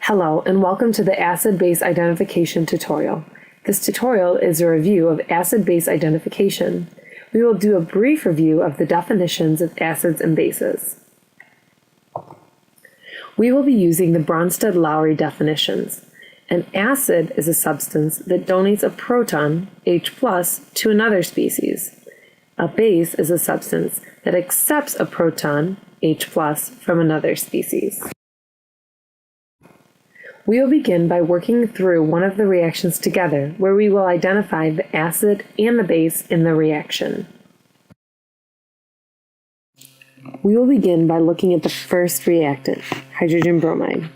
Hello and welcome to the acid-base identification tutorial. This tutorial is a review of acid-base identification. We will do a brief review of the definitions of acids and bases. We will be using the Bronsted-Lowry definitions. An acid is a substance that donates a proton, H+, to another species. A base is a substance that accepts a proton, H+, from another species. We will begin by working through one of the reactions together, where we will identify the acid and the base in the reaction. We will begin by looking at the first reactant, hydrogen bromide.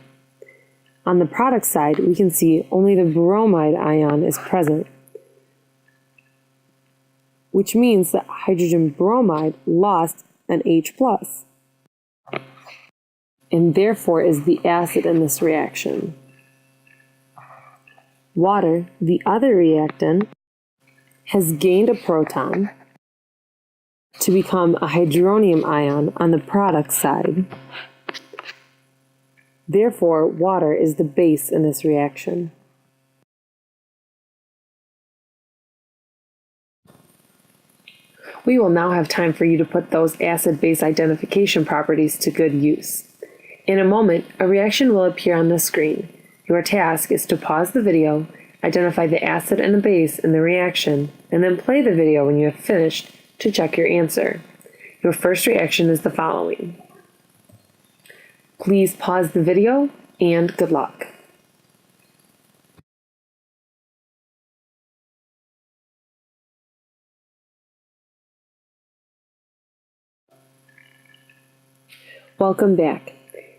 On the product side, we can see only the bromide ion is present, which means that hydrogen bromide lost an H+, and therefore is the acid in this reaction. Water, the other reactant, has gained a proton to become a hydronium ion on the product side. Therefore, water is the base in this reaction. We will now have time for you to put those acid-base identification properties to good use. In a moment, a reaction will appear on the screen. Your task is to pause the video, identify the acid and the base in the reaction, and then play the video when you have finished to check your answer. Your first reaction is the following. Please pause the video and good luck. Welcome back.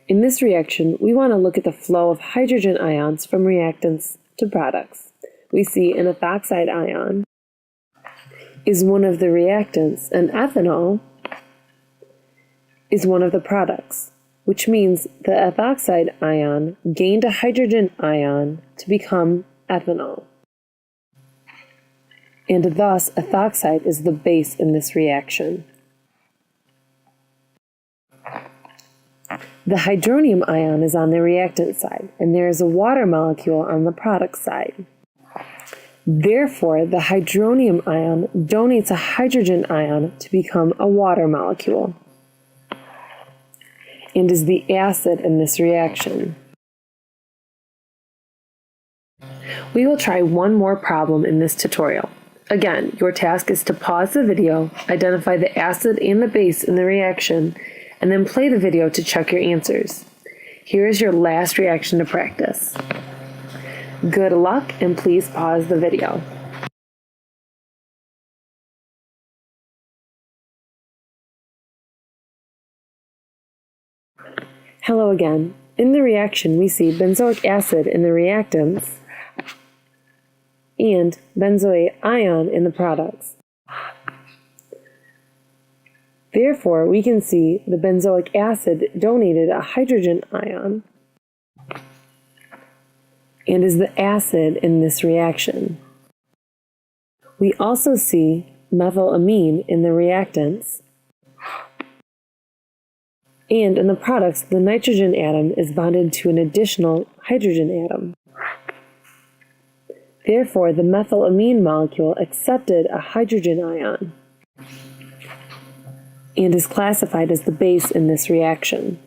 In this reaction, we want to look at the flow of hydrogen ions from reactants to products. We see an ethoxide ion is one of the reactants, and ethanol is one of the products, which means the ethoxide ion gained a hydrogen ion to become ethanol. And thus, ethoxide is the base in this reaction. The hydronium ion is on the reactant side, and there is a water molecule on the product side. Therefore, the hydronium ion donates a hydrogen ion to become a water molecule, and is the acid in this reaction. We will try one more problem in this tutorial. Again, your task is to pause the video, identify the acid and the base in the reaction, and then play the video to check your answers. Here is your last reaction to practice. Good luck, and please pause the video. Hello again. In the reaction, we see benzoic acid in the reactants and benzoate ion in the products. Therefore, we can see the benzoic acid donated a hydrogen ion and is the acid in this reaction. We also see methylamine in the reactants, and in the products, the nitrogen atom is bonded to an additional hydrogen atom. Therefore, the methylamine molecule accepted a hydrogen ion and is classified as the base in this reaction.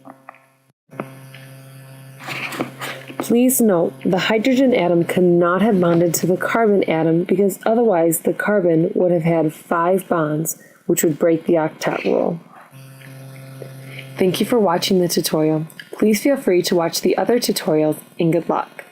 Please note, the hydrogen atom cannot have bonded to the carbon atom because otherwise the carbon would have had 5 bonds, which would break the octet rule. Thank you for watching the tutorial. Please feel free to watch the other tutorials, and good luck.